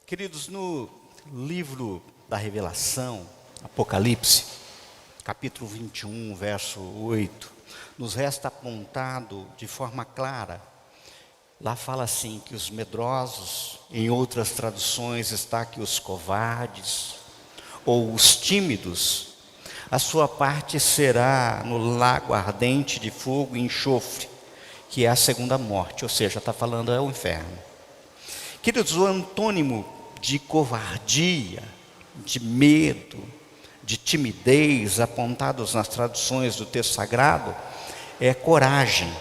Queridos, no livro da Revelação, Apocalipse, capítulo 21, verso 8, nos resta apontado de forma clara. Lá fala assim, que os medrosos, em outras traduções está que os covardes, ou os tímidos, a sua parte será no lago ardente de fogo e enxofre, que é a segunda morte, ou seja, está falando é o inferno. Queridos, o antônimo de covardia, de medo, de timidez, apontados nas traduções do texto sagrado, é coragem,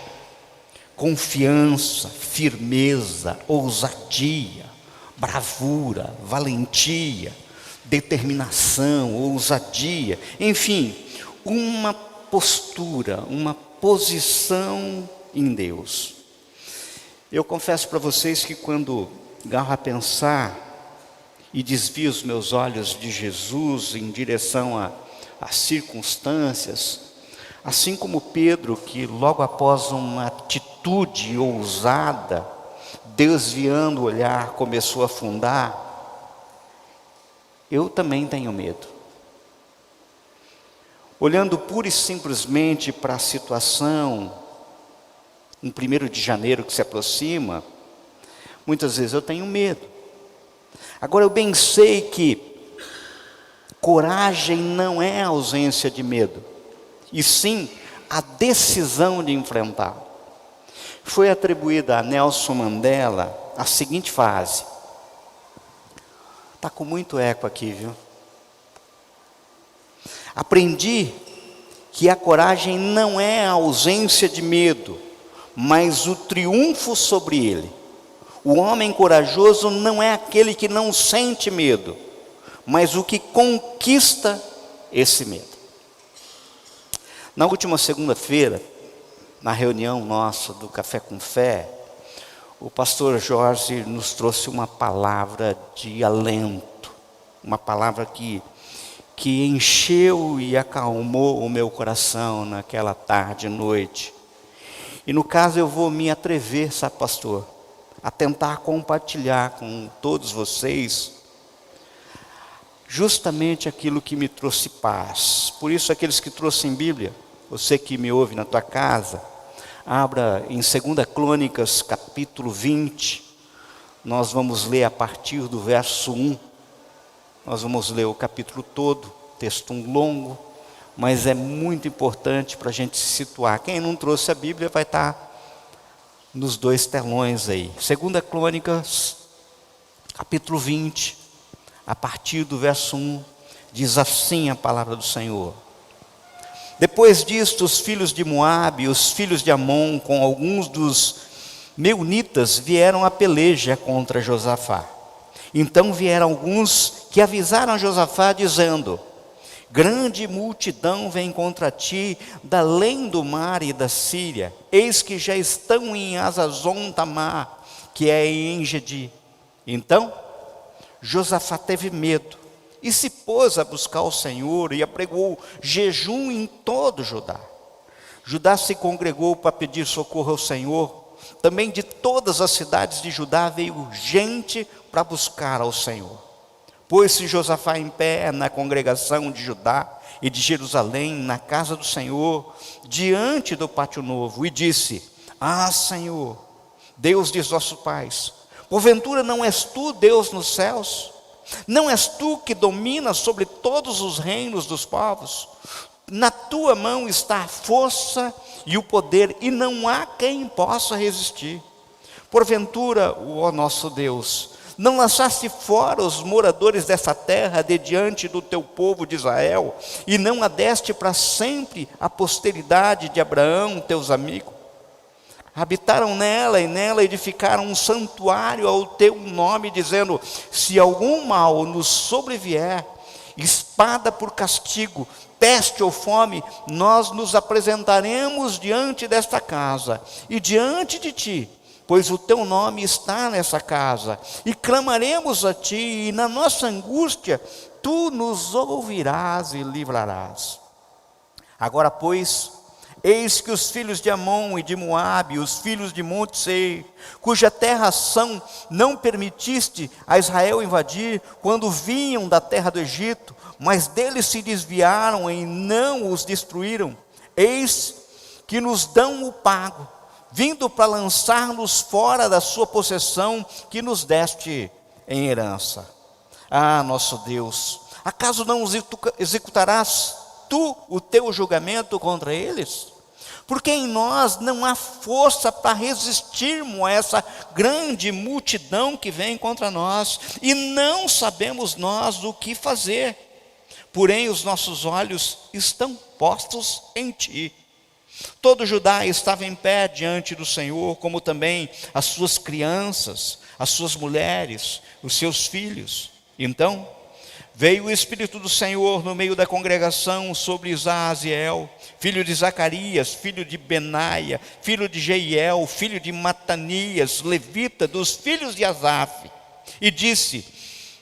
confiança, firmeza, ousadia, bravura, valentia, determinação, ousadia, enfim, uma postura, uma posição em Deus. Eu confesso para vocês que quando agarro a pensar e desvio os meus olhos de Jesus em direção às circunstâncias, assim como Pedro, que logo após uma atitude ousada, desviando o olhar, começou a afundar, eu também tenho medo. Olhando pura e simplesmente para a situação, um 1º de janeiro que se aproxima, muitas vezes eu tenho medo. Agora eu bem sei que coragem não é a ausência de medo, e sim a decisão de enfrentar. Foi atribuída a Nelson Mandela a seguinte frase. Está com muito eco aqui, viu? Aprendi que a coragem não é a ausência de medo, mas o triunfo sobre ele. O homem corajoso não é aquele que não sente medo, mas o que conquista esse medo. Na última segunda-feira, na reunião nossa do Café com Fé, o pastor Jorge nos trouxe uma palavra de alento, uma palavra que encheu e acalmou o meu coração naquela tarde e noite. E no caso eu vou me atrever, sabe, pastor, a tentar compartilhar com todos vocês justamente aquilo que me trouxe paz. Por isso, aqueles que trouxeram Bíblia, você que me ouve na tua casa, abra em 2 Crônicas, capítulo 20, nós vamos ler a partir do verso 1, nós vamos ler o capítulo todo, texto longo, mas é muito importante para a gente se situar. Quem não trouxe a Bíblia vai estar nos 2 telões aí. 2 Crônicas, capítulo 20, a partir do verso 1, diz assim a palavra do Senhor. Depois disto, os filhos de Moabe e os filhos de Amon, com alguns dos meunitas, vieram a peleja contra Josafá. Então vieram alguns que avisaram a Josafá, dizendo: grande multidão vem contra ti, da além do mar e da Síria. Eis que já estão em Hazazon Tamar, que é em Engedi. Então Josafá teve medo e se pôs a buscar o Senhor e apregou jejum em todo Judá. Judá se congregou para pedir socorro ao Senhor. Também de todas as cidades de Judá veio gente para buscar ao Senhor. Pôs-se Josafá em pé na congregação de Judá e de Jerusalém, na casa do Senhor, diante do pátio novo, e disse: ah, Senhor, Deus de nossos pais, porventura não és tu Deus nos céus? Não és tu que dominas sobre todos os reinos dos povos? Na tua mão está a força e o poder, e não há quem possa resistir. Porventura, ó nosso Deus, não lançaste fora os moradores dessa terra de diante do teu povo de Israel, e não a deste para sempre a posteridade de Abraão, teus amigos? Habitaram nela e nela edificaram um santuário ao teu nome, dizendo: se algum mal nos sobrevier, espada por castigo, peste ou fome, nós nos apresentaremos diante desta casa e diante de ti, pois o teu nome está nessa casa, e clamaremos a ti, e na nossa angústia tu nos ouvirás e livrarás. Agora, pois, Eis que os filhos de Amon e de Moabe, os filhos de Monte Seir, cuja terra são, não permitiste a Israel invadir, quando vinham da terra do Egito, mas deles se desviaram e não os destruíram. Eis que nos dão o pago, vindo para lançar-nos fora da sua possessão, que nos deste em herança. Ah, nosso Deus, acaso não executarás tu o teu julgamento contra eles? Porque em nós não há força para resistirmos a essa grande multidão que vem contra nós, e não sabemos nós o que fazer. Porém, os nossos olhos estão postos em ti. Todo Judá estava em pé diante do Senhor, como também as suas crianças, as suas mulheres, os seus filhos. Então veio o Espírito do Senhor no meio da congregação sobre Isaziel, filho de Zacarias, filho de Benaia, filho de Jeiel, filho de Matanias, levita dos filhos de Asaf, e disse: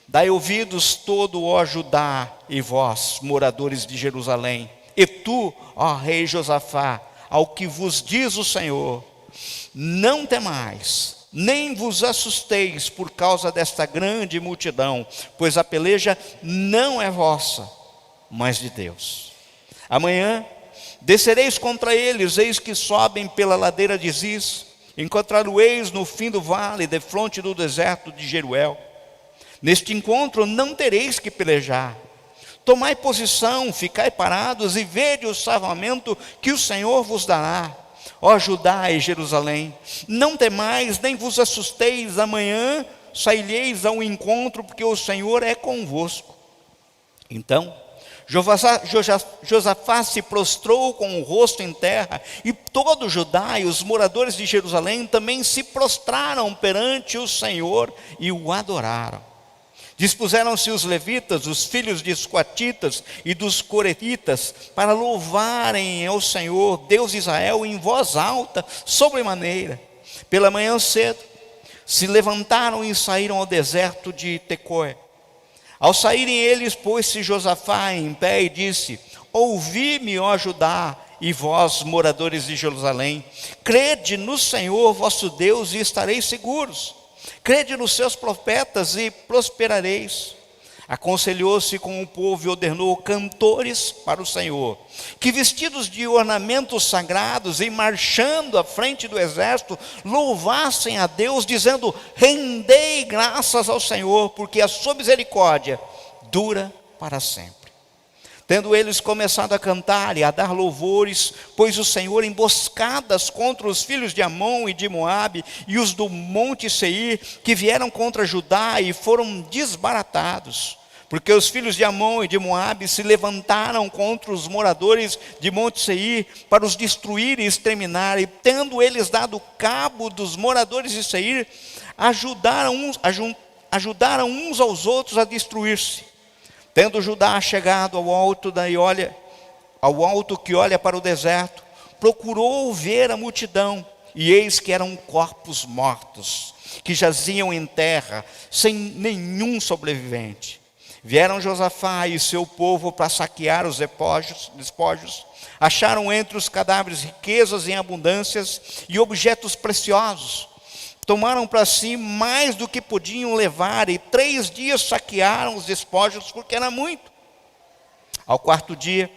dai ouvidos todo, ó Judá, e vós, moradores de Jerusalém, e tu, ó rei Josafá, ao que vos diz o Senhor: não temais, nem vos assusteis por causa desta grande multidão, pois a peleja não é vossa, mas de Deus. Amanhã descereis contra eles, eis que sobem pela ladeira de Ziz, encontrá-lo-eis no fim do vale, defronte do deserto de Jeruel. Neste encontro não tereis que pelejar. Tomai posição, ficai parados e vede o salvamento que o Senhor vos dará. Ó Judá e Jerusalém, não temais, nem vos assusteis, amanhã saireis ao encontro, porque o Senhor é convosco. Então Josafá se prostrou com o rosto em terra, e todo Judá e os moradores de Jerusalém também se prostraram perante o Senhor e o adoraram. Dispuseram-se os levitas, os filhos de Escoatitas e dos Coretitas, para louvarem ao Senhor, Deus de Israel, em voz alta, sobremaneira. Pela manhã cedo, se levantaram e saíram ao deserto de Tecoé. Ao saírem eles, pôs-se Josafá em pé e disse: ouvi-me, ó Judá, e vós, moradores de Jerusalém, crede no Senhor vosso Deus e estareis seguros. Crede nos seus profetas e prosperareis. Aconselhou-se com o povo e ordenou cantores para o Senhor, que vestidos de ornamentos sagrados e marchando à frente do exército, louvassem a Deus, dizendo: rendei graças ao Senhor, porque a sua misericórdia dura para sempre. Tendo eles começado a cantar e a dar louvores, pôs o Senhor emboscadas contra os filhos de Amon e de Moabe e os do monte Seir, que vieram contra Judá e foram desbaratados. Porque os filhos de Amon e de Moabe se levantaram contra os moradores de monte Seir para os destruir e exterminar, e tendo eles dado cabo dos moradores de Seir, ajudaram uns aos outros a destruir-se. Tendo Judá chegado ao alto que olha para o deserto, procurou ver a multidão, e eis que eram corpos mortos, que jaziam em terra, sem nenhum sobrevivente. Vieram Josafá e seu povo para saquear os despojos, acharam entre os cadáveres riquezas em abundâncias e objetos preciosos. Tomaram para si mais do que podiam levar, e 3 dias saquearam os despojos, porque era muito. Ao 4º dia,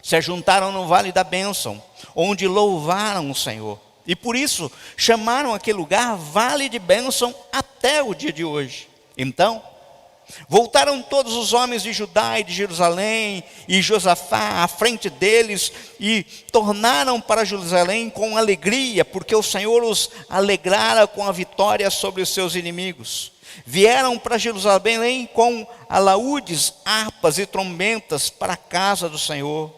se ajuntaram no vale da bênção, onde louvaram o Senhor. E por isso chamaram aquele lugar Vale de Bênção até o dia de hoje. Então voltaram todos os homens de Judá e de Jerusalém, e Josafá à frente deles, e tornaram para Jerusalém com alegria, porque o Senhor os alegrara com a vitória sobre os seus inimigos. Vieram para Jerusalém com alaúdes, harpas e trombetas para a casa do Senhor.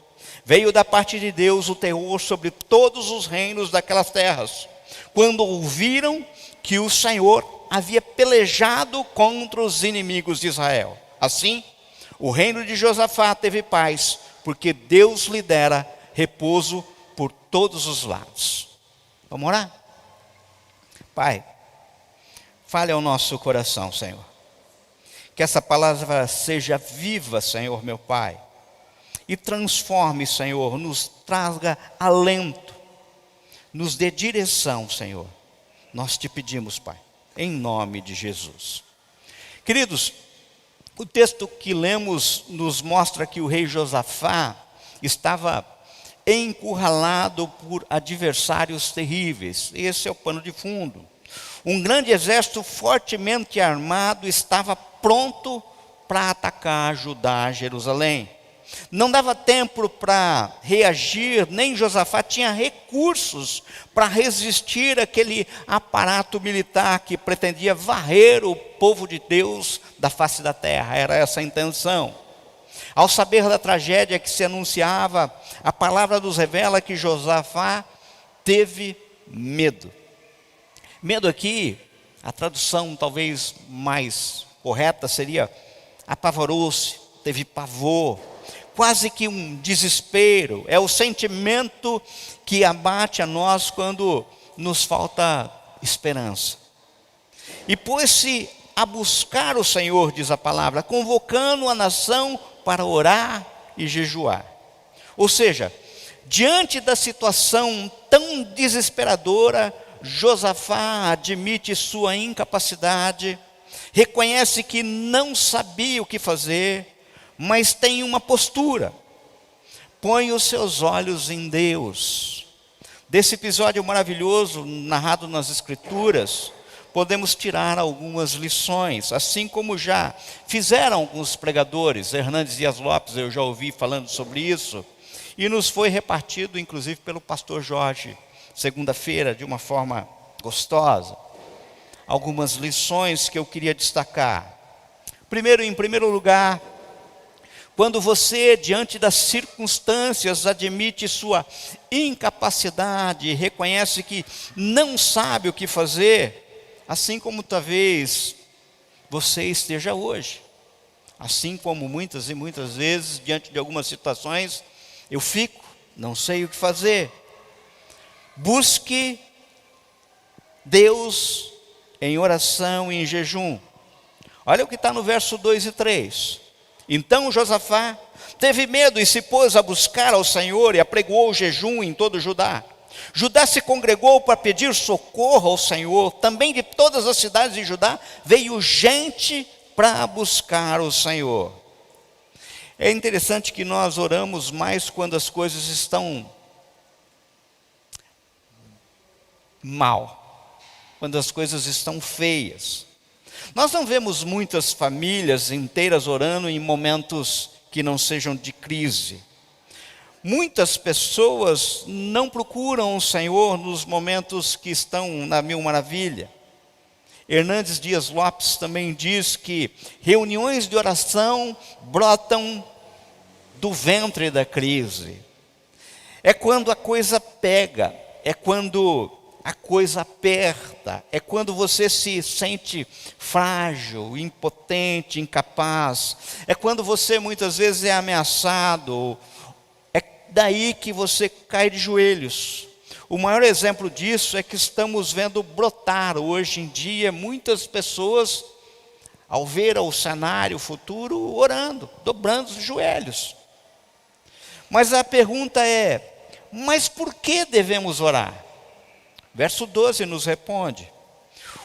Veio da parte de Deus o terror sobre todos os reinos daquelas terras, quando ouviram que o Senhor havia pelejado contra os inimigos de Israel. Assim, o reino de Josafá teve paz, porque Deus lhe dera repouso por todos os lados. Vamos orar? Pai, fale ao nosso coração, Senhor. Que essa palavra seja viva, Senhor meu Pai, e transforme, Senhor, nos traga alento, nos dê direção, Senhor. Nós te pedimos, Pai, em nome de Jesus. Queridos, o texto que lemos nos mostra que o rei Josafá estava encurralado por adversários terríveis. Esse é o pano de fundo. Um grande exército fortemente armado estava pronto para atacar Judá, Jerusalém. Não dava tempo para reagir, nem Josafá tinha recursos para resistir àquele aparato militar que pretendia varrer o povo de Deus da face da terra. Era essa a intenção. Ao saber da tragédia que se anunciava, a palavra nos revela que Josafá teve medo. Medo aqui, a tradução talvez mais correta seria apavorou-se, teve pavor, quase que um desespero. É o sentimento que abate a nós quando nos falta esperança. E pôs-se a buscar o Senhor, diz a palavra, convocando a nação para orar e jejuar. Ou seja, diante da situação tão desesperadora, Josafá admite sua incapacidade, reconhece que não sabia o que fazer, mas tem uma postura. Põe os seus olhos em Deus. Desse episódio maravilhoso, narrado nas Escrituras, podemos tirar algumas lições, assim como já fizeram alguns pregadores. Hernandes Dias Lopes, eu já ouvi falando sobre isso, e nos foi repartido, inclusive, pelo pastor Jorge, segunda-feira, de uma forma gostosa. Algumas lições que eu queria destacar. Primeiro, em primeiro lugar, quando você, diante das circunstâncias, admite sua incapacidade e reconhece que não sabe o que fazer, assim como talvez você esteja hoje, assim como muitas e muitas vezes, diante de algumas situações, eu fico, não sei o que fazer. Busque Deus em oração e em jejum. Olha o que está no verso 2 e 3. Então Josafá teve medo e se pôs a buscar ao Senhor e apregoou o jejum em todo Judá. Judá se congregou para pedir socorro ao Senhor. Também de todas as cidades de Judá veio gente para buscar o Senhor. É interessante que nós oramos mais quando as coisas estão mal, quando as coisas estão feias. Nós não vemos muitas famílias inteiras orando em momentos que não sejam de crise. Muitas pessoas não procuram o Senhor nos momentos que estão na mil maravilha. Hernandes Dias Lopes também diz que reuniões de oração brotam do ventre da crise. É quando a coisa pega, é quando a coisa aperta, é quando você se sente frágil, impotente, incapaz. É quando você muitas vezes é ameaçado. É daí que você cai de joelhos. O maior exemplo disso é que estamos vendo brotar hoje em dia muitas pessoas, ao ver o cenário futuro, orando, dobrando os joelhos. Mas a pergunta é, mas por que devemos orar? Verso 12 nos responde: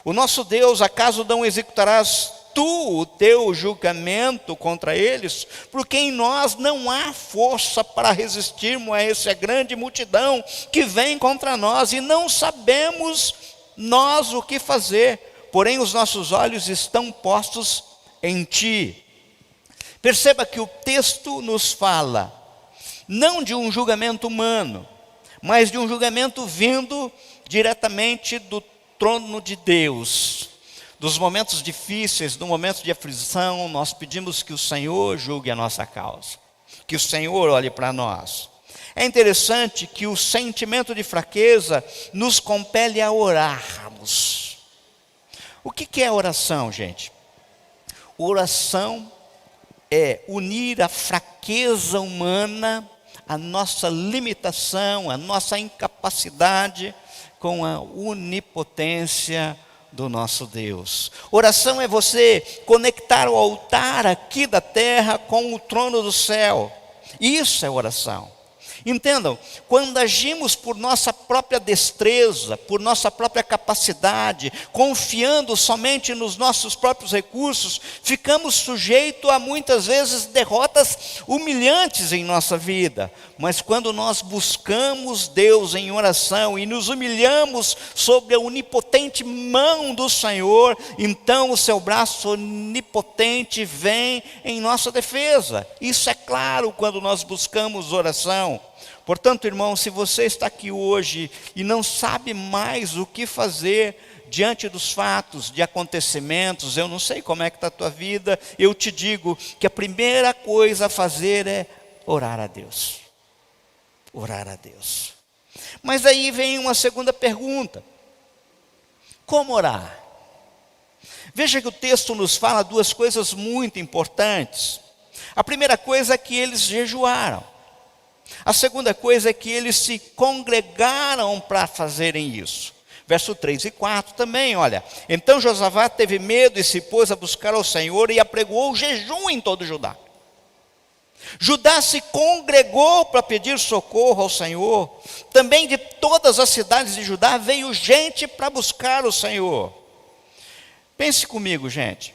o nosso Deus, acaso não executarás tu o teu julgamento contra eles? Porque em nós não há força para resistirmos a essa grande multidão que vem contra nós, e não sabemos nós o que fazer, porém os nossos olhos estão postos em ti. Perceba que o texto nos fala, não de um julgamento humano, mas de um julgamento vindo diretamente do trono de Deus. Dos momentos difíceis, do momento de aflição, nós pedimos que o Senhor julgue a nossa causa, que o Senhor olhe para nós. É interessante que o sentimento de fraqueza nos compele a orarmos. O que é oração, gente? Oração é unir a fraqueza humana, a nossa limitação, a nossa incapacidade, com a onipotência do nosso Deus. Oração é você conectar o altar aqui da terra com o trono do céu. Isso é oração. Entendam, quando agimos por nossa própria destreza, por nossa própria capacidade, confiando somente nos nossos próprios recursos, ficamos sujeitos a muitas vezes derrotas humilhantes em nossa vida. Mas quando nós buscamos Deus em oração e nos humilhamos sob a onipotente mão do Senhor, então o seu braço onipotente vem em nossa defesa. Isso é claro quando nós buscamos oração. Portanto, irmão, se você está aqui hoje e não sabe mais o que fazer diante dos fatos, de acontecimentos, eu não sei como é que está a tua vida, eu te digo que a primeira coisa a fazer é orar a Deus. Orar a Deus. Mas aí vem uma segunda pergunta: como orar? Veja que o texto nos fala duas coisas muito importantes. A primeira coisa é que eles jejuaram. A segunda coisa é que eles se congregaram para fazerem isso. Verso 3 e 4 também, olha. Então Josafá teve medo e se pôs a buscar ao Senhor e apregoou o jejum em todo Judá. Judá se congregou para pedir socorro ao Senhor. Também de todas as cidades de Judá veio gente para buscar o Senhor. Pense comigo, gente.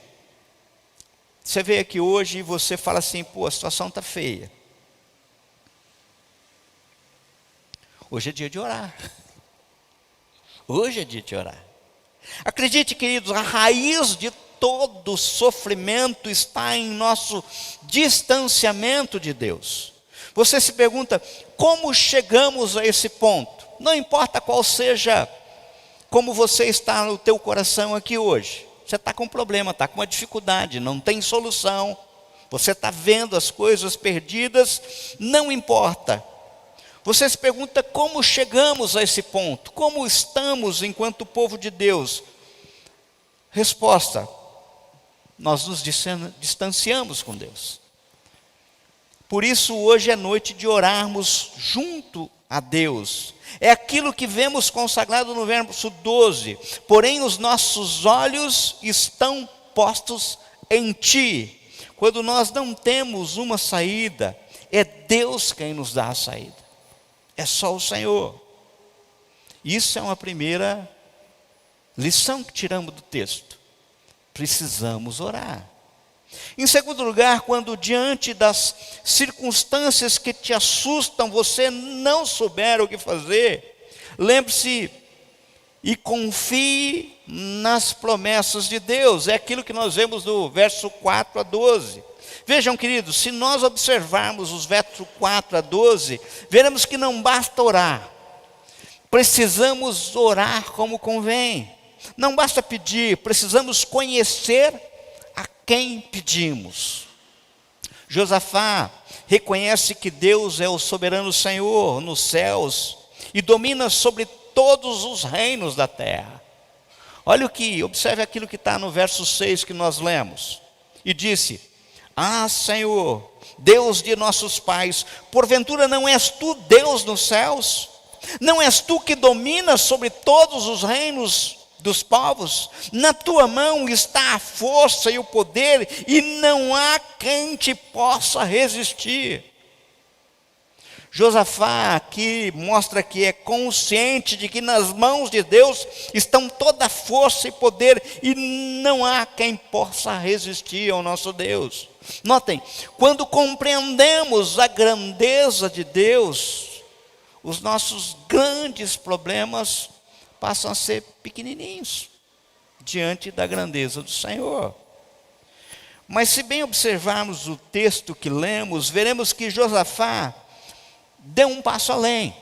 Você veio aqui hoje e você fala assim: pô, a situação está feia. Hoje é dia de orar. Hoje é dia de orar. Acredite, queridos, a raiz de todo sofrimento está em nosso distanciamento de Deus. Você se pergunta: como chegamos a esse ponto? Não importa qual seja, como você está no teu coração aqui hoje. Você está com um problema, está com uma dificuldade, não tem solução. Você está vendo as coisas perdidas, não importa. Você se pergunta: como chegamos a esse ponto? Como estamos enquanto povo de Deus? Resposta: nós nos distanciamos com Deus. Por isso hoje é noite de orarmos junto a Deus. É aquilo que vemos consagrado no verso 12. Porém os nossos olhos estão postos em Ti. Quando nós não temos uma saída, é Deus quem nos dá a saída. É só o Senhor. Isso é uma primeira lição que tiramos do texto. Precisamos orar. Em segundo lugar, quando diante das circunstâncias que te assustam, você não souber o que fazer, lembre-se e confie nas promessas de Deus. É aquilo que nós vemos do verso 4 a 12. Vejam, queridos, se nós observarmos os versos 4 a 12, veremos que não basta orar. Precisamos orar como convém. Não basta pedir, precisamos conhecer a quem pedimos. Josafá reconhece que Deus é o soberano Senhor nos céus e domina sobre todos os reinos da terra. Olha observe aquilo que está no verso 6 que nós lemos. E disse: ah, Senhor, Deus de nossos pais, porventura não és tu Deus nos céus? Não és tu que dominas sobre todos os reinos dos povos? Na tua mão está a força e o poder, e não há quem te possa resistir. Josafá aqui mostra que é consciente de que nas mãos de Deus estão toda a força e poder, e não há quem possa resistir ao nosso Deus. Notem, quando compreendemos a grandeza de Deus, os nossos grandes problemas passam a ser pequenininhos diante da grandeza do Senhor. Mas se bem observarmos o texto que lemos, veremos que Josafá deu um passo além.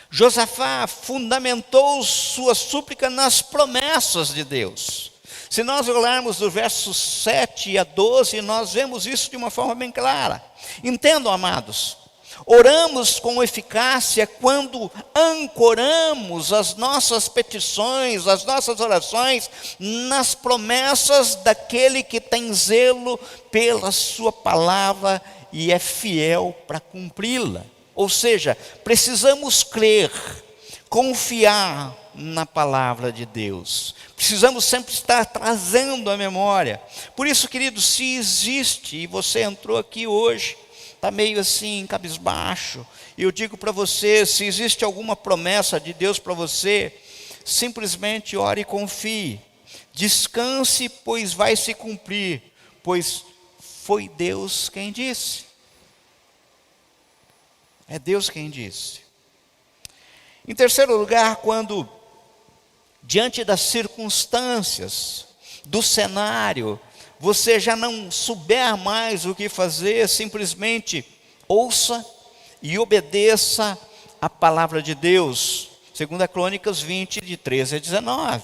Josafá fundamentou sua súplica nas promessas de Deus. Se nós olharmos do verso 7 a 12, nós vemos isso de uma forma bem clara. Entendam, amados, oramos com eficácia quando ancoramos as nossas petições, as nossas orações nas promessas daquele que tem zelo pela sua palavra e é fiel para cumpri-la. Ou seja, precisamos crer, confiar na palavra de Deus. Precisamos sempre estar trazendo a memória. Por isso, querido, se existe, e você entrou aqui hoje está meio assim, cabisbaixo, e eu digo para você, se existe alguma promessa de Deus para você, simplesmente ore e confie. Descanse, pois vai se cumprir, pois foi Deus quem disse. É Deus quem disse. Em terceiro lugar, quando diante das circunstâncias, do cenário, você já não souber mais o que fazer, simplesmente ouça e obedeça a palavra de Deus. 2 Crônicas 20, de 13 a 19.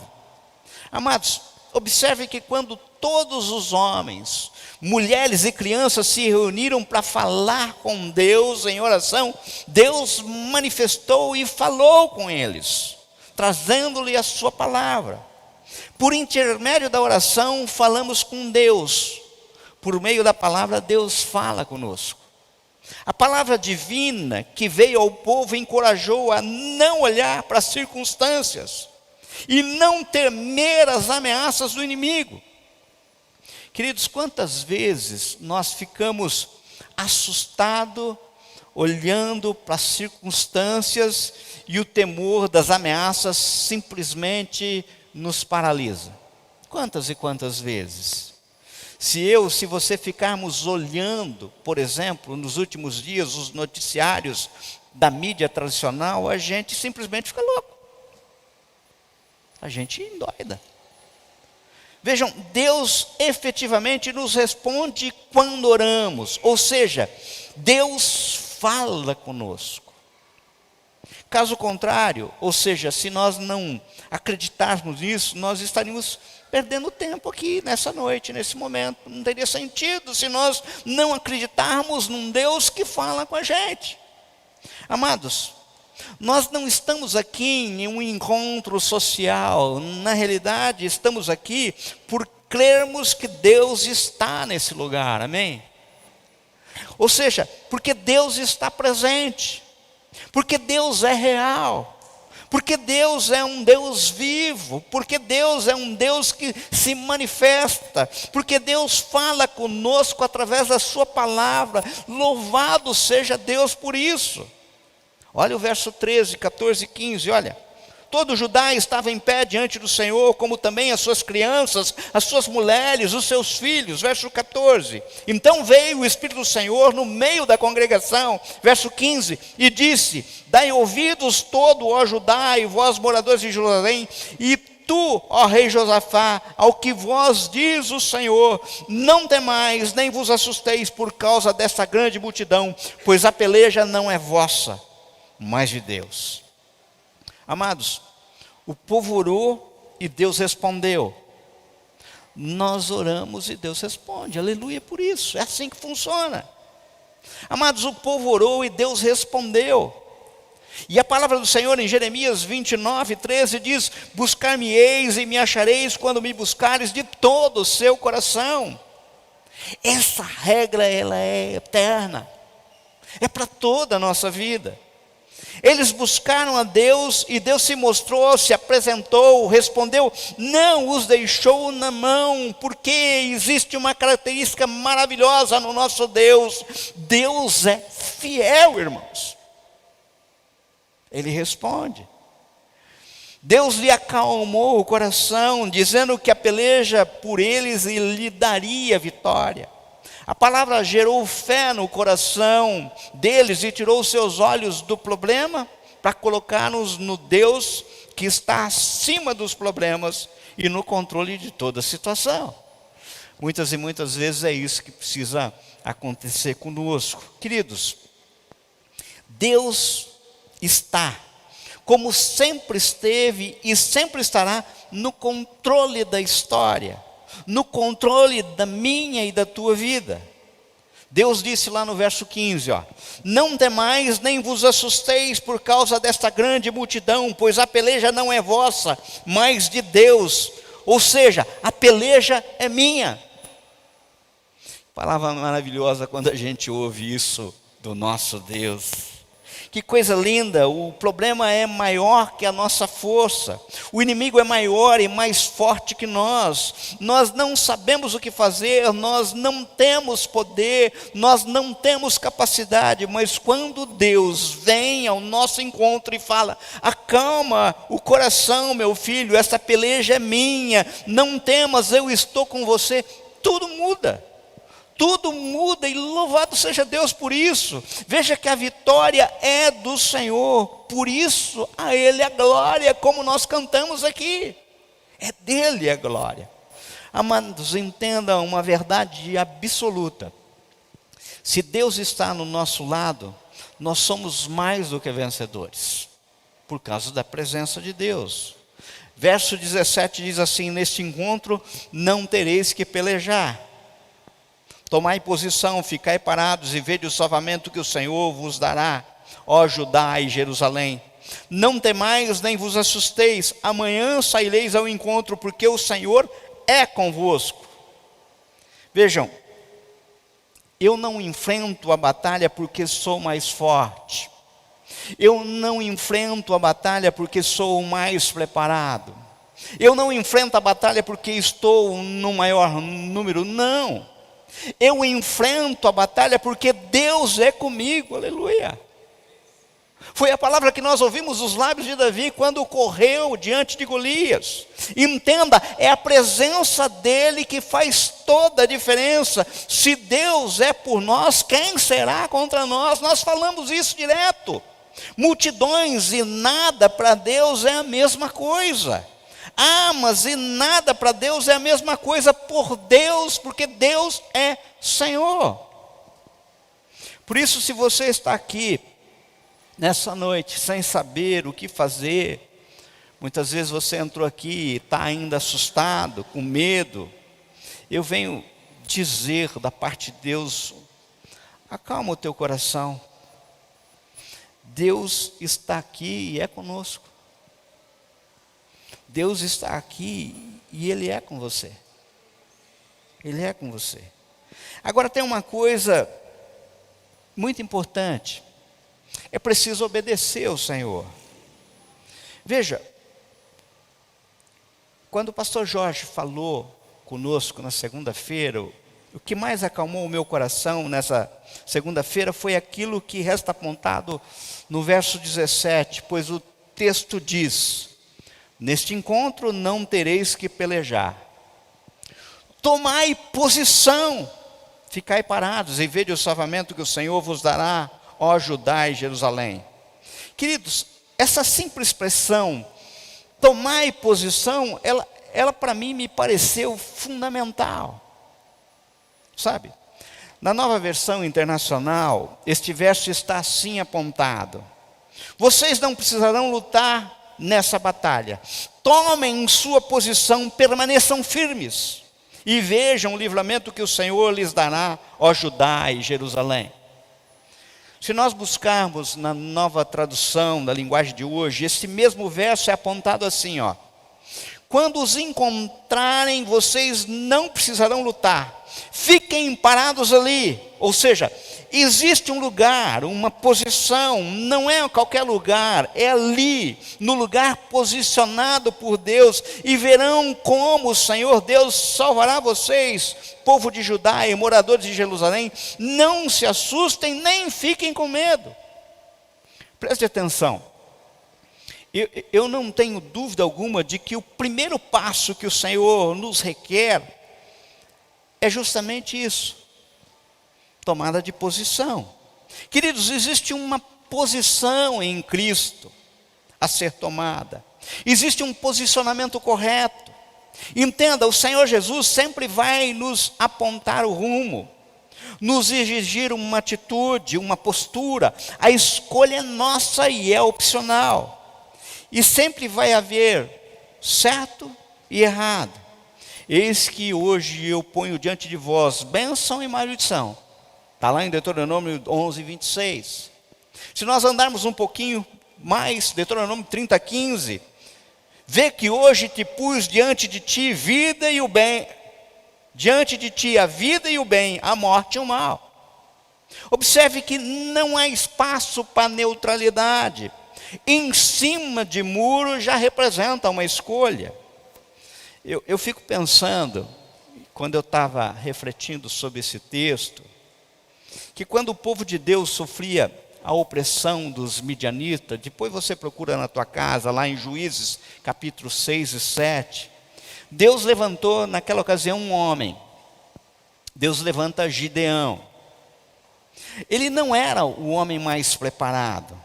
Amados, observe que quando todos os homens, mulheres e crianças se reuniram para falar com Deus em oração, Deus manifestou e falou com eles, trazendo-lhe a sua palavra. Por intermédio da oração, falamos com Deus. Por meio da palavra, Deus fala conosco. A palavra divina que veio ao povo encorajou a não olhar para as circunstâncias e não temer as ameaças do inimigo. Queridos, quantas vezes nós ficamos assustados, olhando para as circunstâncias e o temor das ameaças simplesmente nos paralisa? Quantas e quantas vezes? Se você ficarmos olhando, por exemplo, nos últimos dias, os noticiários da mídia tradicional, a gente simplesmente fica louco. A gente endoida. Vejam, Deus efetivamente nos responde quando oramos, ou seja, Deus fala conosco. Caso contrário, ou seja, se nós não acreditarmos nisso, nós estaríamos perdendo tempo aqui nessa noite, nesse momento. Não teria sentido se nós não acreditarmos num Deus que fala com a gente. Amados, nós não estamos aqui em um encontro social. Na realidade, estamos aqui por crermos que Deus está nesse lugar, amém? Ou seja, porque Deus está presente, porque Deus é real, porque Deus é um Deus vivo, porque Deus é um Deus que se manifesta, porque Deus fala conosco através da sua palavra. Louvado seja Deus por isso. Olha o verso 13, 14 e 15, olha. Todo Judá estava em pé diante do Senhor, como também as suas crianças, as suas mulheres, os seus filhos. Verso 14. Então veio o Espírito do Senhor no meio da congregação. Verso 15. E disse: dai ouvidos todo, ó Judá, e vós moradores de Jerusalém, e tu, ó rei Josafá, ao que vós diz o Senhor, não temais, nem vos assusteis por causa desta grande multidão, pois a peleja não é vossa, mas de Deus. Amados, o povo orou e Deus respondeu. Nós oramos e Deus responde, aleluia por isso, é assim que funciona. Amados, o povo orou e Deus respondeu. E a palavra do Senhor em Jeremias 29, 13 diz: buscar-me-eis e me achareis quando me buscares de todo o seu coração. Essa regra, ela é eterna, é para toda a nossa vida. Eles buscaram a Deus e Deus se mostrou, se apresentou, respondeu, não os deixou na mão, porque existe uma característica maravilhosa no nosso Deus. Deus é fiel, irmãos. Ele responde. Deus lhe acalmou o coração, dizendo que a peleja por eles lhe daria vitória. A palavra gerou fé no coração deles e tirou os seus olhos do problema para colocar-nos no Deus que está acima dos problemas e no controle de toda a situação. Muitas e muitas vezes é isso que precisa acontecer conosco. Queridos, Deus está, como sempre esteve e sempre estará, no controle da história, no controle da minha e da tua vida. Deus disse lá no verso 15, não temais nem vos assusteis por causa desta grande multidão, pois a peleja não é vossa, mas de Deus. Ou seja, a peleja é minha. Palavra maravilhosa quando a gente ouve isso do nosso Deus. Que coisa linda, o problema é maior que a nossa força, o inimigo é maior e mais forte que nós não sabemos o que fazer, nós não temos poder, nós não temos capacidade, mas quando Deus vem ao nosso encontro e fala: acalma o coração, meu filho, essa peleja é minha, não temas, eu estou com você, tudo muda. Tudo muda e louvado seja Deus por isso. Veja que a vitória é do Senhor, por isso a Ele a glória, como nós cantamos aqui. É dele a glória. Amados, entendam uma verdade absoluta. Se Deus está no nosso lado, nós somos mais do que vencedores, por causa da presença de Deus. Verso 17 diz assim: neste encontro não tereis que pelejar. Tomai posição, ficai parados e vede o salvamento que o Senhor vos dará, ó Judá e Jerusalém. Não temais nem vos assusteis, amanhã saireis ao encontro, porque o Senhor é convosco. Vejam, eu não enfrento a batalha porque sou mais forte. Eu não enfrento a batalha porque sou o mais preparado. Eu não enfrento a batalha porque estou no maior número, não. Eu enfrento a batalha porque Deus é comigo, aleluia. Foi a palavra que nós ouvimos dos lábios de Davi quando correu diante de Golias. Entenda, é a presença dele que faz toda a diferença. Se Deus é por nós, quem será contra nós? Nós falamos isso direto. Multidões e nada para Deus é a mesma coisa. Mas e nada para Deus é a mesma coisa por Deus, porque Deus é Senhor. Por isso, se você está aqui nessa noite sem saber o que fazer, muitas vezes você entrou aqui e está ainda assustado, com medo, eu venho dizer da parte de Deus: acalma o teu coração. Deus está aqui e é conosco. Deus está aqui e Ele é com você. Ele é com você. Agora tem uma coisa muito importante. É preciso obedecer ao Senhor. Veja, quando o pastor Jorge falou conosco na segunda-feira, o que mais acalmou o meu coração nessa segunda-feira foi aquilo que resta apontado no verso 17, pois o texto diz: neste encontro não tereis que pelejar. Tomai posição, ficai parados e vede o salvamento que o Senhor vos dará, ó Judá e Jerusalém. Queridos, essa simples expressão, tomai posição, ela para mim me pareceu fundamental. Sabe? Na Nova Versão Internacional, este verso está assim apontado: vocês não precisarão lutar nessa batalha. Tomem sua posição, permaneçam firmes e vejam o livramento que o Senhor lhes dará, ó Judá e Jerusalém. Se nós buscarmos na nova tradução da linguagem de hoje, esse mesmo verso é apontado assim, ó: quando os encontrarem, vocês não precisarão lutar, fiquem parados ali. Ou seja, existe um lugar, uma posição, não é qualquer lugar, é ali, no lugar posicionado por Deus, e verão como o Senhor Deus salvará vocês, povo de Judá e moradores de Jerusalém. Não se assustem, nem fiquem com medo. Preste atenção, eu não tenho dúvida alguma de que o primeiro passo que o Senhor nos requer é justamente isso: tomada de posição. Queridos, existe uma posição em Cristo a ser tomada. Existe um posicionamento correto. Entenda, o Senhor Jesus sempre vai nos apontar o rumo, nos exigir uma atitude, uma postura. A escolha é nossa e é opcional. E sempre vai haver certo e errado. Eis que hoje eu ponho diante de vós bênção e maldição. Está lá em Deuteronômio 11, 26. Se nós andarmos um pouquinho mais, Deuteronômio 30, 15, vê que hoje te pus diante de ti vida e o bem, diante de ti a vida e o bem, a morte e o mal. Observe que não há espaço para neutralidade. Em cima de muro já representa uma escolha. Eu fico pensando, quando eu estava refletindo sobre esse texto, que quando o povo de Deus sofria a opressão dos midianitas, depois você procura na tua casa, lá em Juízes, capítulo 6 e 7, Deus levantou naquela ocasião um homem. Deus levanta Gideão. Ele não era o homem mais preparado,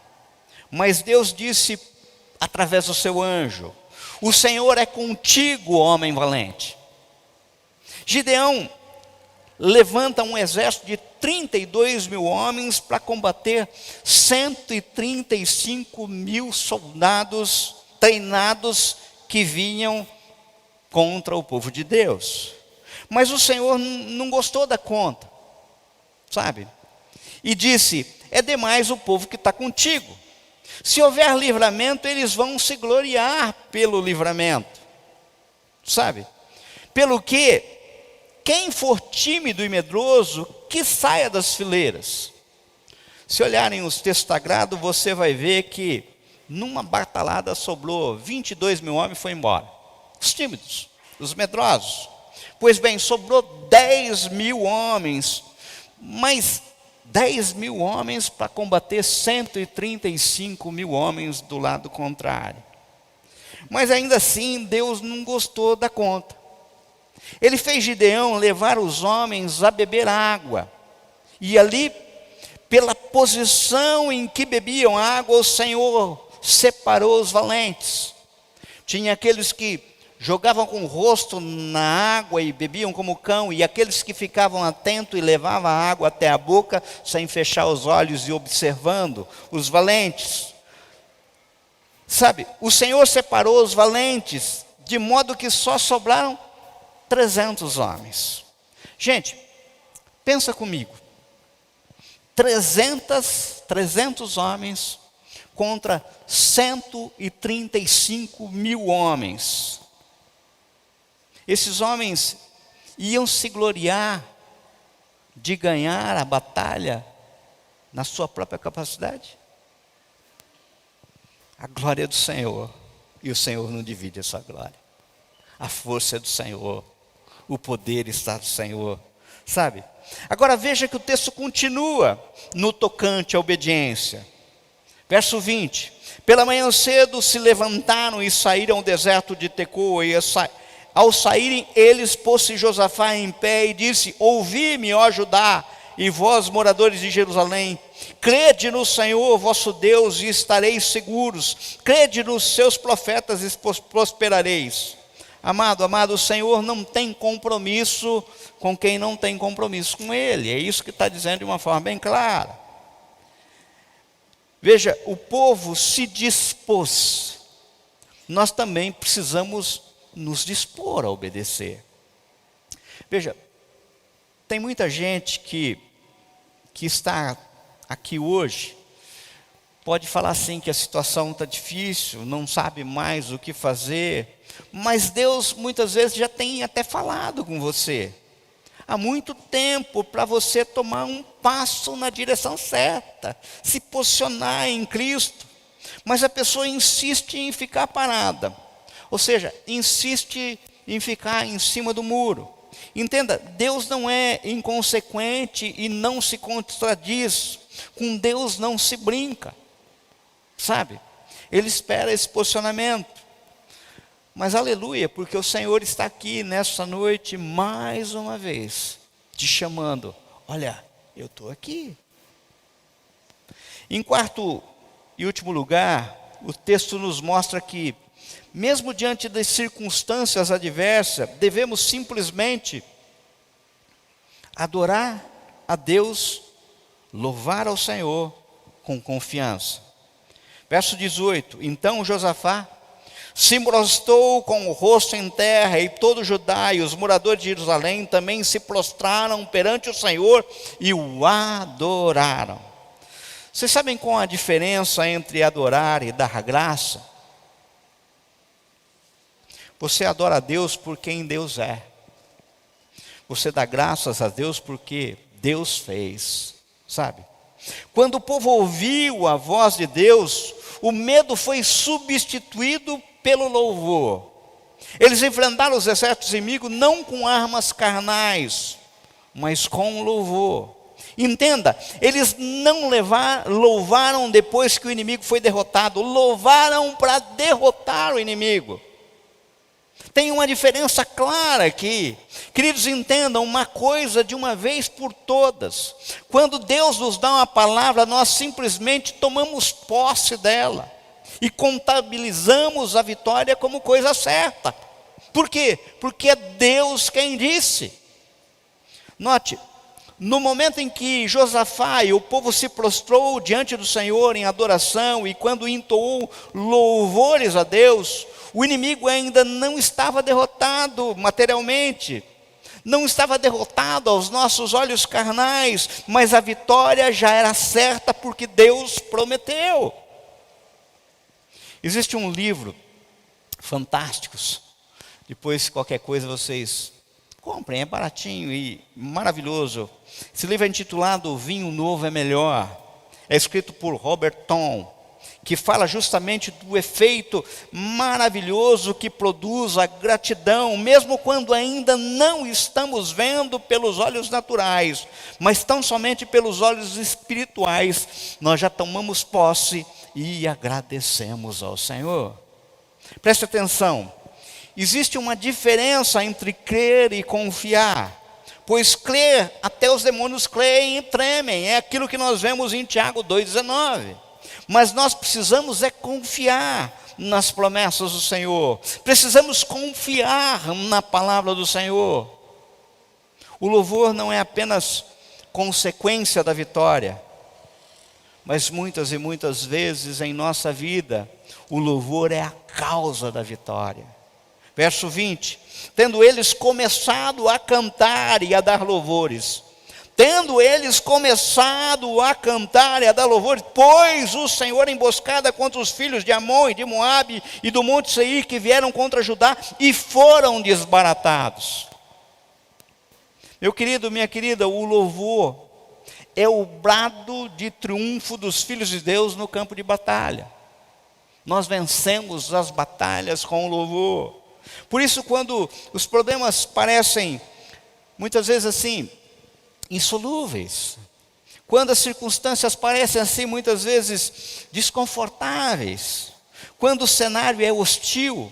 mas Deus disse através do seu anjo: o Senhor é contigo, homem valente. Gideão levanta um exército de 32 mil homens para combater 135 mil soldados treinados que vinham contra o povo de Deus. Mas o Senhor não gostou da conta, sabe? E disse: é demais o povo que está contigo. Se houver livramento, eles vão se gloriar pelo livramento, sabe? Pelo que quem for tímido e medroso, que saia das fileiras. Se olharem os textos sagrados, você vai ver que numa batalhada sobrou 22 mil homens e foi embora. Os tímidos, os medrosos. Pois bem, sobrou 10 mil homens, mas 10 mil homens para combater 135 mil homens do lado contrário. Mas ainda assim, Deus não gostou da conta. Ele fez Gideão levar os homens a beber água. E ali, pela posição em que bebiam água, o Senhor separou os valentes. Tinha aqueles que jogavam com o rosto na água e bebiam como cão, e aqueles que ficavam atentos e levavam a água até a boca, sem fechar os olhos e observando, os valentes. Sabe, o Senhor separou os valentes, de modo que só sobraram 300 homens. Gente, pensa comigo. 300 homens contra 135 mil homens. Esses homens iam se gloriar de ganhar a batalha na sua própria capacidade? A glória é do Senhor, e o Senhor não divide essa glória. A força é do Senhor, o poder está do Senhor, sabe? Agora veja que o texto continua no tocante à obediência. Verso 20: pela manhã cedo se levantaram e saíram ao deserto de Tecoa, e ao saírem eles, pôs-se Josafá em pé e disse: ouvi-me, ó Judá, e vós, moradores de Jerusalém, crede no Senhor vosso Deus e estareis seguros, crede nos seus profetas e prosperareis. Amado, o Senhor não tem compromisso com quem não tem compromisso com Ele. É isso que está dizendo de uma forma bem clara. Veja, o povo se dispôs. Nós também precisamos nos dispor a obedecer. Veja, tem muita gente que está aqui hoje, pode falar assim que a situação está difícil, não sabe mais o que fazer, mas Deus muitas vezes já tem até falado com você, há muito tempo, para você tomar um passo na direção certa, se posicionar em Cristo, mas a pessoa insiste em ficar parada, ou seja, insiste em ficar em cima do muro. Entenda, Deus não é inconsequente e não se contradiz, com Deus não se brinca, sabe? Ele espera esse posicionamento. Mas aleluia, porque o Senhor está aqui nessa noite mais uma vez, te chamando. Olha, eu estou aqui. Em quarto e último lugar, o texto nos mostra que, mesmo diante das circunstâncias adversas, devemos simplesmente adorar a Deus, louvar ao Senhor com confiança. Verso 18: então Josafá se prostrou com o rosto em terra, e todo Judá e os moradores de Jerusalém também se prostraram perante o Senhor e o adoraram. Vocês sabem qual a diferença entre adorar e dar graça? Você adora a Deus por quem Deus é. Você dá graças a Deus porque Deus fez, sabe? Quando o povo ouviu a voz de Deus, o medo foi substituído pelo louvor. Eles enfrentaram os exércitos inimigos não com armas carnais, mas com louvor. Entenda, eles não louvaram depois que o inimigo foi derrotado, louvaram para derrotar o inimigo. Tem uma diferença clara aqui. Queridos, entendam uma coisa de uma vez por todas. Quando Deus nos dá uma palavra, nós simplesmente tomamos posse dela e contabilizamos a vitória como coisa certa. Por quê? Porque é Deus quem disse. Note, no momento em que Josafá e o povo se prostrou diante do Senhor em adoração, e quando entoou louvores a Deus, o inimigo ainda não estava derrotado materialmente, não estava derrotado aos nossos olhos carnais, mas a vitória já era certa porque Deus prometeu. Existe um livro fantástico, depois qualquer coisa vocês comprem, é baratinho e maravilhoso. Esse livro é intitulado O Vinho Novo é Melhor. É escrito por Robert Tom, que fala justamente do efeito maravilhoso que produz a gratidão, mesmo quando ainda não estamos vendo pelos olhos naturais, mas tão somente pelos olhos espirituais, nós já tomamos posse e agradecemos ao Senhor. Preste atenção. Existe uma diferença entre crer e confiar, pois crer, até os demônios creem e tremem, é aquilo que nós vemos em Tiago 2,19. Mas nós precisamos confiar nas promessas do Senhor, precisamos confiar na palavra do Senhor. O louvor não é apenas consequência da vitória, mas muitas e muitas vezes em nossa vida, o louvor é a causa da vitória. Verso 20, tendo eles começado a cantar e a dar louvores, pôs o Senhor emboscada contra os filhos de Amon e de Moabe e do monte Seir que vieram contra Judá e foram desbaratados. Meu querido, minha querida, o louvor é o brado de triunfo dos filhos de Deus no campo de batalha. Nós vencemos as batalhas com o louvor. Por isso, quando os problemas parecem, muitas vezes assim, insolúveis, quando as circunstâncias parecem assim, muitas vezes desconfortáveis, quando o cenário é hostil,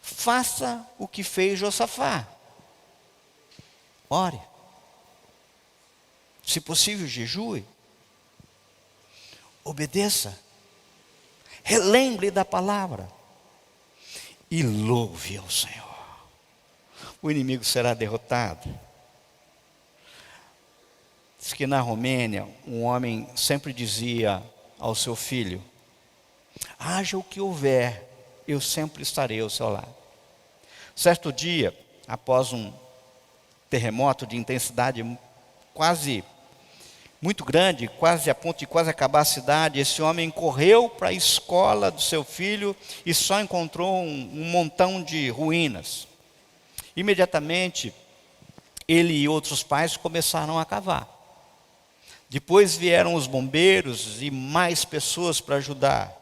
faça o que fez Josafá. Ore. Se possível, jejue. Obedeça. Relembre da palavra. E louve ao Senhor. O inimigo será derrotado. Diz que na Romênia, um homem sempre dizia ao seu filho: haja o que houver, eu sempre estarei ao seu lado. Certo dia, após um terremoto de intensidade quase muito grande, quase a ponto de quase acabar a cidade, esse homem correu para a escola do seu filho e só encontrou um montão de ruínas. Imediatamente, ele e outros pais começaram a cavar. Depois vieram os bombeiros e mais pessoas para ajudar.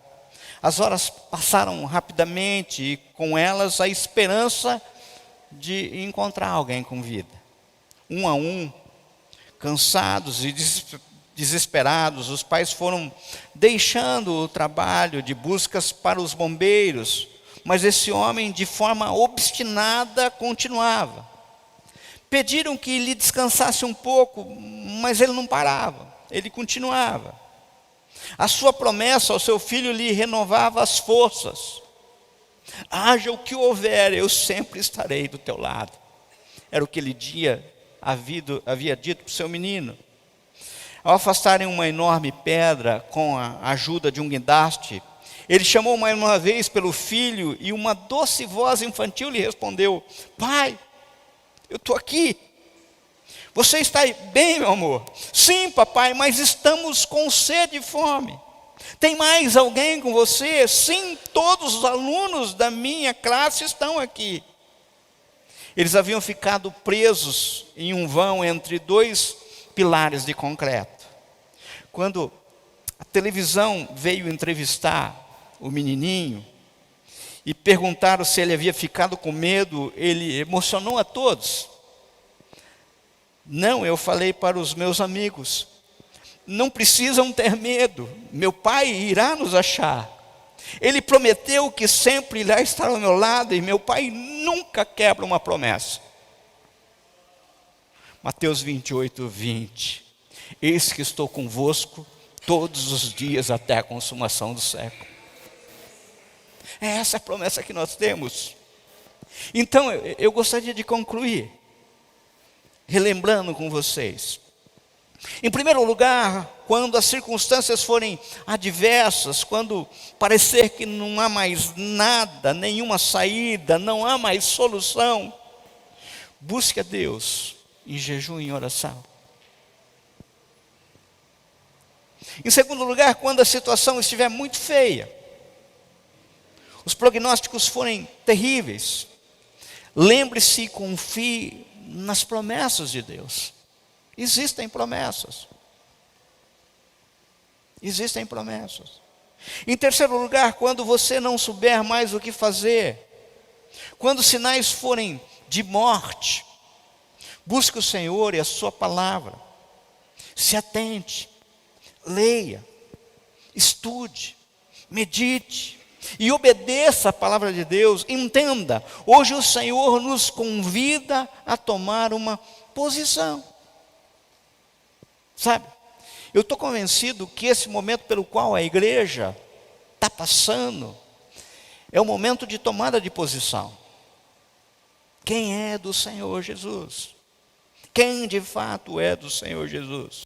As horas passaram rapidamente e com elas a esperança de encontrar alguém com vida. Um a um, cansados e desesperados, os pais foram deixando o trabalho de buscas para os bombeiros, mas esse homem, de forma obstinada, continuava. Pediram que lhe descansasse um pouco, mas ele não parava, ele continuava. A sua promessa ao seu filho lhe renovava as forças. Haja o que houver, eu sempre estarei do teu lado. Era o que ele havia dito para o seu menino. Ao afastarem uma enorme pedra com a ajuda de um guindaste, ele chamou mais uma vez pelo filho e uma doce voz infantil lhe respondeu: pai, eu estou aqui. Você está bem, meu amor? Sim, papai, mas estamos com sede e fome. Tem mais alguém com você? Sim, todos os alunos da minha classe estão aqui. Eles haviam ficado presos em um vão entre dois pilares de concreto. Quando a televisão veio entrevistar o menininho e perguntaram se ele havia ficado com medo, ele emocionou a todos. Não, eu falei para os meus amigos, não precisam ter medo, meu pai irá nos achar. Ele prometeu que sempre irá estar ao meu lado e meu pai nunca quebra uma promessa. Mateus 28, 20. Eis que estou convosco todos os dias até a consumação do século. É essa a promessa que nós temos. Então, eu gostaria de concluir, relembrando com vocês. Em primeiro lugar, quando as circunstâncias forem adversas, quando parecer que não há mais nada, nenhuma saída, não há mais solução, busque a Deus em jejum e em oração. Em segundo lugar, quando a situação estiver muito feia, os prognósticos forem terríveis, lembre-se e confie nas promessas de Deus. Existem promessas. Existem promessas. Em terceiro lugar, quando você não souber mais o que fazer, quando os sinais forem de morte, busque o Senhor e a sua palavra. Se atente, leia, estude, medite e obedeça a palavra de Deus. Entenda, hoje o Senhor nos convida a tomar uma posição. Sabe, eu estou convencido que esse momento pelo qual a igreja está passando é o momento de tomada de posição. Quem é do Senhor Jesus? Quem de fato é do Senhor Jesus?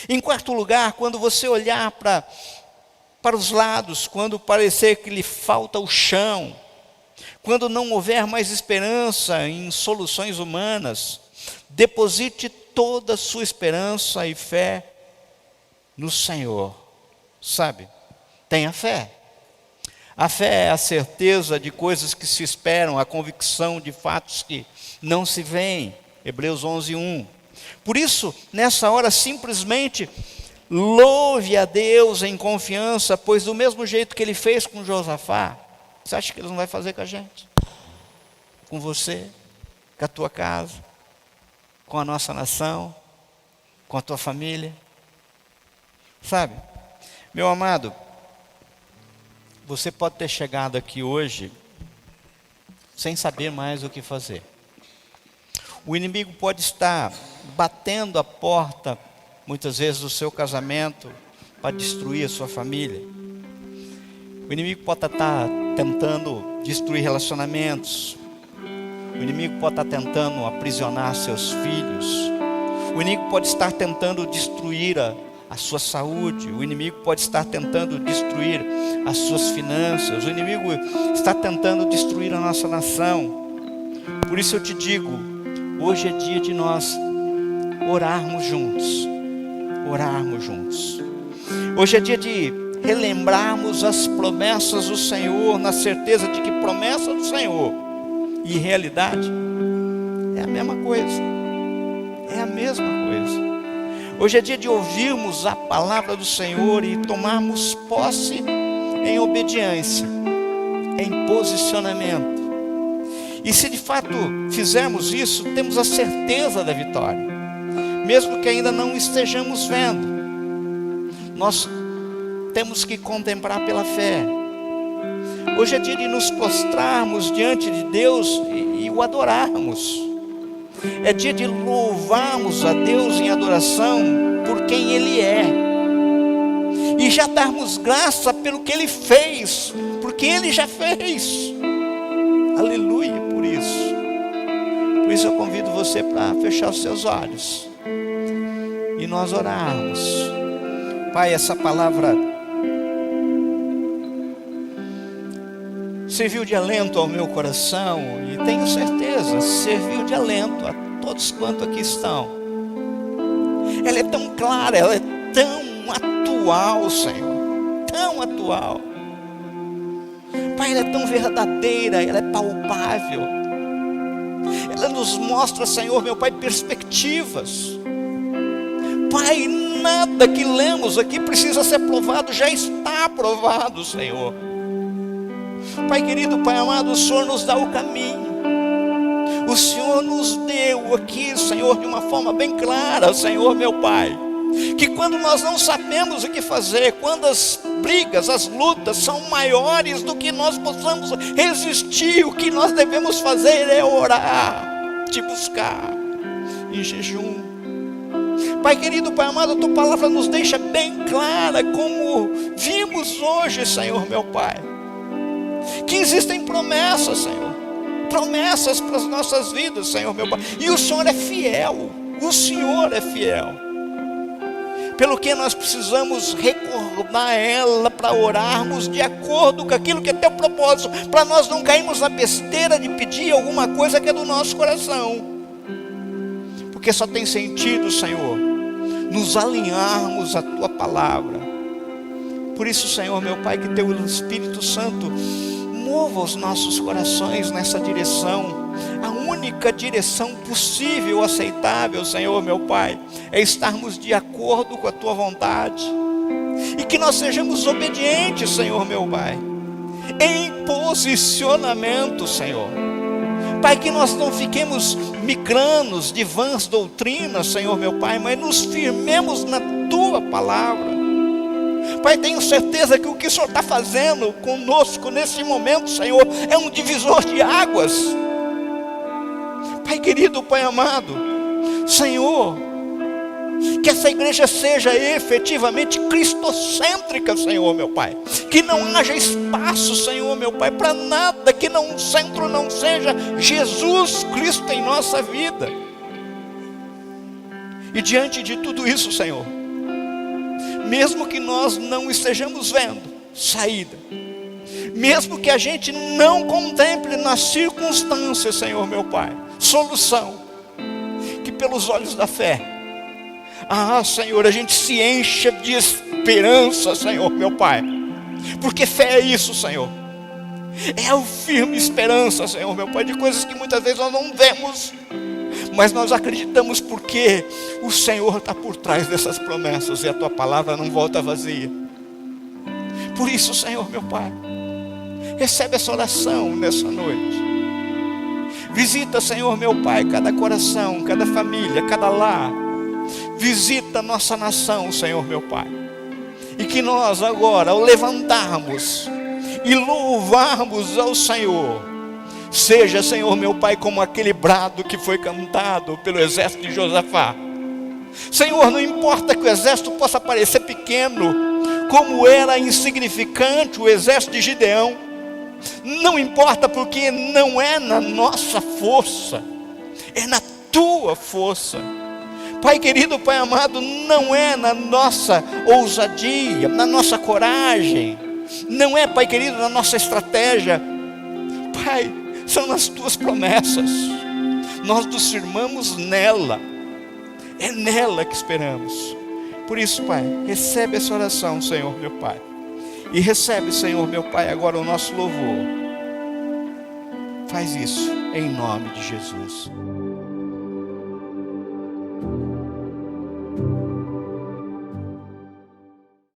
Em quarto lugar, quando você olhar para os lados, quando parecer que lhe falta o chão, quando não houver mais esperança em soluções humanas, deposite toda a sua esperança e fé no Senhor. Sabe, tenha fé. A fé é a certeza de coisas que se esperam, a convicção de fatos que não se veem. Hebreus 11, 1. Por isso, nessa hora, simplesmente louve a Deus em confiança, pois do mesmo jeito que Ele fez com Josafá, você acha que Ele não vai fazer com a gente? Com você, com a tua casa, com a nossa nação, com a tua família? Sabe, meu amado, você pode ter chegado aqui hoje sem saber mais o que fazer. O inimigo pode estar batendo a porta, muitas vezes, do seu casamento, para destruir a sua família. O inimigo pode estar tentando destruir relacionamentos. O inimigo pode estar tentando aprisionar seus filhos. O inimigo pode estar tentando destruir a sua saúde. O inimigo pode estar tentando destruir as suas finanças. O inimigo está tentando destruir a nossa nação. Por isso eu te digo, hoje é dia de nós orarmos juntos. Orarmos juntos. Hoje é dia de relembrarmos as promessas do Senhor, na certeza de que promessa do Senhor e realidade é a mesma coisa. É a mesma coisa. Hoje é dia de ouvirmos a palavra do Senhor e tomarmos posse em obediência, em posicionamento. E se de fato fizermos isso, temos a certeza da vitória, mesmo que ainda não estejamos vendo. Nós temos que contemplar pela fé. Hoje é dia de nos prostrarmos diante de Deus e o adorarmos. É dia de louvarmos a Deus em adoração por quem Ele é. E já darmos graça pelo que Ele fez, porque Ele já fez. Aleluia por isso. Por isso eu convido você para fechar os seus olhos e nós orarmos. Pai, essa palavra serviu de alento ao meu coração e tenho certeza, serviu de alento a todos quanto aqui estão. Ela é tão clara, ela é tão atual, Senhor, tão atual. Pai, ela é tão verdadeira, ela é palpável. Ela nos mostra, Senhor, meu Pai, perspectivas. Pai, nada que lemos aqui precisa ser provado, já está provado, Senhor. Pai querido, Pai amado, o Senhor nos dá o caminho. O Senhor nos deu aqui, Senhor, de uma forma bem clara, Senhor, meu Pai, que quando nós não sabemos o que fazer, quando as brigas, as lutas são maiores do que nós possamos resistir, o que nós devemos fazer é orar, te buscar em jejum. Pai querido, Pai amado, a tua palavra nos deixa bem clara, como vimos hoje, Senhor, meu Pai, que existem promessas, Senhor, promessas para as nossas vidas, Senhor, meu Pai, e o Senhor é fiel, o Senhor é fiel. Pelo que nós precisamos recordar ela para orarmos de acordo com aquilo que é teu propósito, para nós não cairmos na besteira de pedir alguma coisa que é do nosso coração, porque só tem sentido, Senhor, nos alinharmos à tua palavra. Por isso, Senhor, meu Pai, que teu Espírito Santo mova os nossos corações nessa direção. A única direção possível, aceitável, Senhor, meu Pai, é estarmos de acordo com a tua vontade, e que nós sejamos obedientes, Senhor, meu Pai, em posicionamento, Senhor. Pai, que nós não fiquemos migranos de vãs doutrinas, Senhor, meu Pai, mas nos firmemos na tua palavra. Pai, tenho certeza que o que o Senhor está fazendo conosco nesse momento, Senhor, é um divisor de águas. Pai querido, Pai amado, Senhor, que essa igreja seja efetivamente cristocêntrica, Senhor, meu Pai, que não haja espaço, Senhor, meu Pai, para nada, que o centro não seja Jesus Cristo em nossa vida. E diante de tudo isso, Senhor, mesmo que nós não estejamos vendo saída, mesmo que a gente não contemple nas circunstâncias, Senhor, meu Pai, solução, que pelos olhos da fé, Senhor, a gente se encha de esperança, Senhor, meu Pai, porque fé é isso, Senhor, é a firme esperança, Senhor, meu Pai, de coisas que muitas vezes nós não vemos, mas nós acreditamos porque o Senhor está por trás dessas promessas, e a tua palavra não volta vazia. Por isso, Senhor, meu Pai, recebe essa oração nessa noite. Visita, Senhor, meu Pai, cada coração, cada família, cada lar. Visita a nossa nação, Senhor, meu Pai, e que nós agora, ao levantarmos e louvarmos ao Senhor, seja, Senhor, meu Pai, como aquele brado que foi cantado pelo exército de Josafá. Senhor, não importa que o exército possa parecer pequeno, como era insignificante o exército de Gideão, não importa, porque não é na nossa força, é na tua força. Pai querido, Pai amado, não é na nossa ousadia, na nossa coragem, não é, Pai querido, na nossa estratégia, Pai, são nas tuas promessas. Nós nos firmamos nela, é nela que esperamos. Por isso, Pai, recebe essa oração, Senhor, meu Pai, e recebe, Senhor, meu Pai, agora o nosso louvor. Faz isso em nome de Jesus.